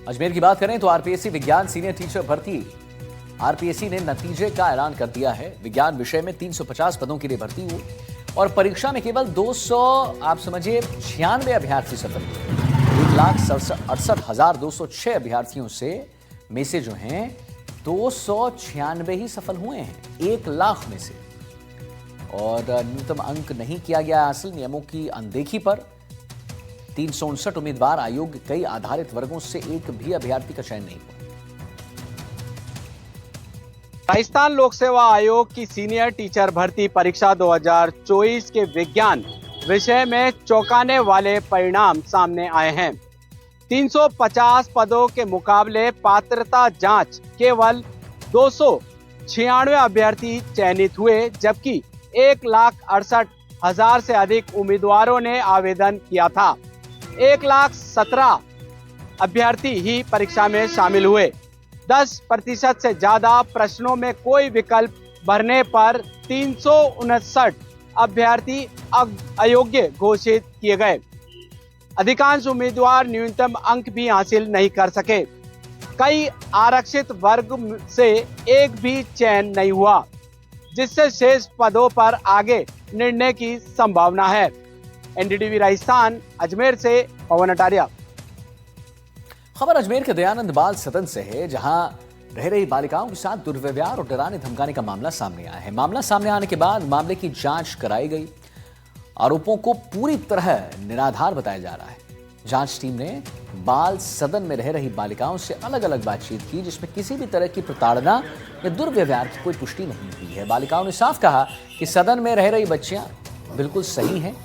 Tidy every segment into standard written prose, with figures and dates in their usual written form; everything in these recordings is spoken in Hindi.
अजमेर की बात करें तो आरपीएससी विज्ञान सीनियर टीचर भर्ती आरपीएससी ने नतीजे का ऐलान कर दिया है। विज्ञान विषय में 350 पदों के लिए भर्ती हुई और परीक्षा में केवल 296 अभ्यर्थी सफल हुए। 1,68,206 अभ्यर्थियों में से जो हैं 296 ही सफल हुए हैं 1 लाख में से। और न्यूनतम अंक नहीं किया गया हासिल। नियमों की अनदेखी पर 359 उम्मीदवार अयोग्य कई आधारित वर्गों से एक भी अभ्यर्थी का चयन नहीं हुआ। राजस्थान लोक सेवा आयोग की सीनियर टीचर भर्ती परीक्षा 2024 के विज्ञान विषय में चौंकाने वाले परिणाम सामने आए हैं। 350 पदों के मुकाबले पात्रता जांच केवल 296 अभ्यर्थी चयनित हुए, जबकि 1,68,000 से अधिक उम्मीदवारों ने आवेदन किया था। 1,17,000 अभ्यर्थी ही परीक्षा में शामिल हुए। 10% से ज्यादा प्रश्नों में कोई विकल्प भरने पर 359 अभ्यर्थी अयोग्य घोषित किए गए। अधिकांश उम्मीदवार न्यूनतम अंक भी हासिल नहीं कर सके। कई आरक्षित वर्ग से एक भी चयन नहीं हुआ, जिससे शेष पदों पर आगे निर्णय की संभावना है। एनडीटीवी राजस्थान अजमेर से पवन अटारिया। खबर अजमेर के दयानंद बाल सदन से है, जहां रह रही बालिकाओं के साथ दुर्व्यवहार और डराने धमकाने का मामला सामने आया है। मामला सामने आने के बाद मामले की जांच कराई गई। आरोपों को पूरी तरह निराधार बताया जा रहा है। जांच टीम ने बाल सदन में रह रही बालिकाओं से अलग अलग बातचीत की, जिसमें किसी भी तरह की प्रताड़ना या दुर्व्यवहार की कोई पुष्टि नहीं हुई है। बालिकाओं ने साफ कहा कि सदन में रह रही बच्चियां बिल्कुल सही हैं,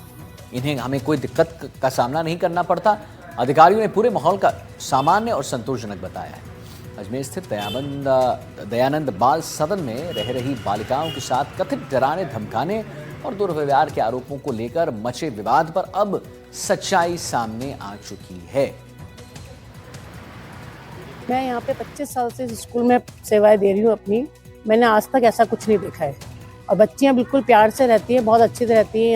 इन्हें हमें कोई दिक्कत का सामना नहीं करना पड़ता। अधिकारियों ने पूरे माहौल का सामान्य और संतोषजनक बताया है। अजमेर स्थित दयानंद बाल सदन में रह रही बालिकाओं के साथ कथित डराने धमकाने और दुर्व्यवहार के आरोपों को लेकर मचे विवाद पर अब सच्चाई सामने आ चुकी है। मैं यहाँ पे 25 साल से स्कूल में सेवाएं दे रही हूँ अपनी। मैंने आज तक ऐसा कुछ नहीं देखा है और बच्चियाँ बिल्कुल प्यार से रहती हैं, बहुत अच्छी से रहती हैं।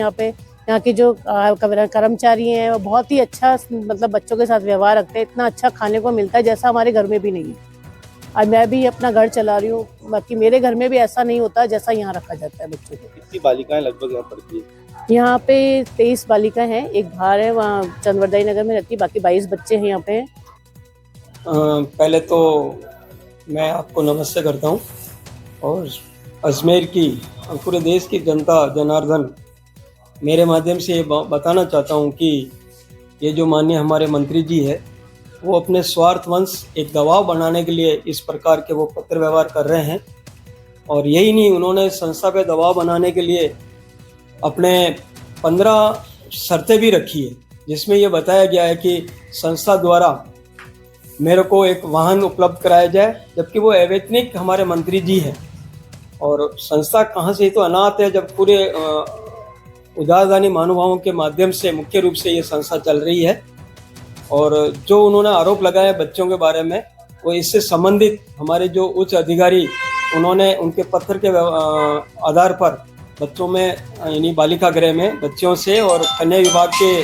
यहाँ के जो कर्मचारी हैं वो बहुत ही अच्छा मतलब बच्चों के साथ व्यवहार रखते हैं। इतना अच्छा खाने को मिलता है जैसा हमारे घर में भी नहीं है। और मैं भी अपना घर चला रही हूँ, बाकी मेरे घर में भी ऐसा नहीं होता जैसा यहाँ रखा जाता है बच्चों को। कितनी बालिकाएं लगभग यहाँ पढ़ती है? यहाँ पे 23 बालिकाएं हैं। एक बाहर है, वहाँ चंदवरदाई नगर में रहती है। बाकी 22 बच्चे हैं यहाँ पे। पहले तो मैं आपको नमस्ते करता हूँ और अजमेर की और पूरे देश की जनता जनार्दन मेरे माध्यम से ये बताना चाहता हूँ कि ये जो माननीय हमारे मंत्री जी है वो अपने स्वार्थवंश एक दबाव बनाने के लिए इस प्रकार के वो पत्र व्यवहार कर रहे हैं। और यही नहीं, उन्होंने संस्था पे दबाव बनाने के लिए अपने 15 शर्तें भी रखी है, जिसमें ये बताया गया है कि संस्था द्वारा मेरे को एक वाहन उपलब्ध कराया जाए, जबकि वो अवैतनिक हमारे मंत्री जी हैं। और संस्था कहाँ से, तो अनाथ है, जब पूरे उदारदानी महानुभावों के माध्यम से मुख्य रूप से ये संस्था चल रही है। और जो उन्होंने आरोप लगाए बच्चों के बारे में, वो इससे संबंधित हमारे जो उच्च अधिकारी उन्होंने उनके पत्र के आधार पर बच्चों में यानी बालिका गृह में बच्चों से और कन्या विभाग के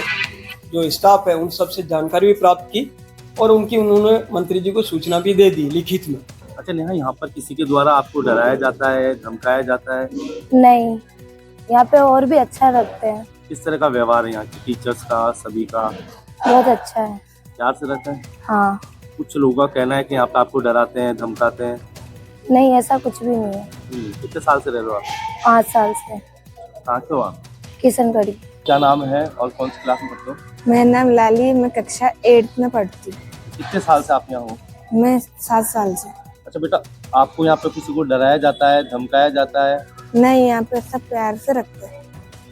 जो स्टाफ है उन सब से जानकारी भी प्राप्त की और उन्होंने मंत्री जी को सूचना भी दे दी लिखित में। अच्छा नेहा, यहाँ पर किसी के द्वारा आपको डराया जाता है, धमकाया जाता है? नहीं, यहाँ पे और भी अच्छा रखते हैं। किस तरह का व्यवहार है यहाँ के टीचर्स का, सभी का? बहुत अच्छा है, प्यार से रहते हैं? हाँ। कुछ लोगों का कहना है कि यहाँ पे आपको डराते हैं, धमकाते हैं। नहीं, ऐसा कुछ भी नहीं है। कितने साल से रह रहे हो आप? 5 साल से। कहाँ के हो आप? किशनगढ़ी। क्या नाम है और कौन सी क्लास में पढ़ते हो? मेरा नाम लाली, मैं कक्षा 8 में पढ़ती हूँ। कितने साल से आप यहाँ हो? मैं 7 साल से। अच्छा बेटा, आपको यहाँ पे किसी को डराया जाता है, धमकाया जाता है? नहीं, यहाँ पे सब प्यार से रखते हैं।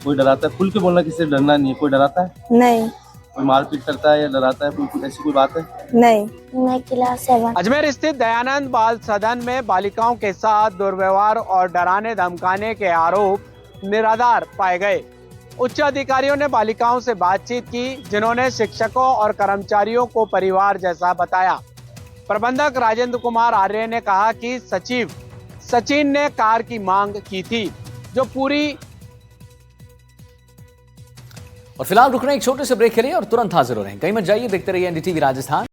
कोई डराता है? खुल के बोलना, किसी से डरना नहीं है। कोई डराता है? नहीं। कोई मारपीट करता है या डराता है? कोई ऐसी कोई बात है? नहीं। मैं क्लास 7। अजमेर स्थित दयानंद बाल सदन में बालिकाओं के साथ दुर्व्यवहार और डराने धमकाने के आरोप निराधार पाए गए। उच्च अधिकारियों ने बालिकाओं से बातचीत की, जिन्होंने शिक्षकों और कर्मचारियों को परिवार जैसा बताया। प्रबंधक राजेंद्र कुमार आर्य ने कहा कि सचिव सचिन ने कार की मांग की थी, जो पूरी। और फिलहाल रुक रहे हैं एक छोटे से ब्रेक के लिए और तुरंत हाजिर हो रहे हैं। कहीं मत जाइए, देखते रहिए एनडीटीवी राजस्थान।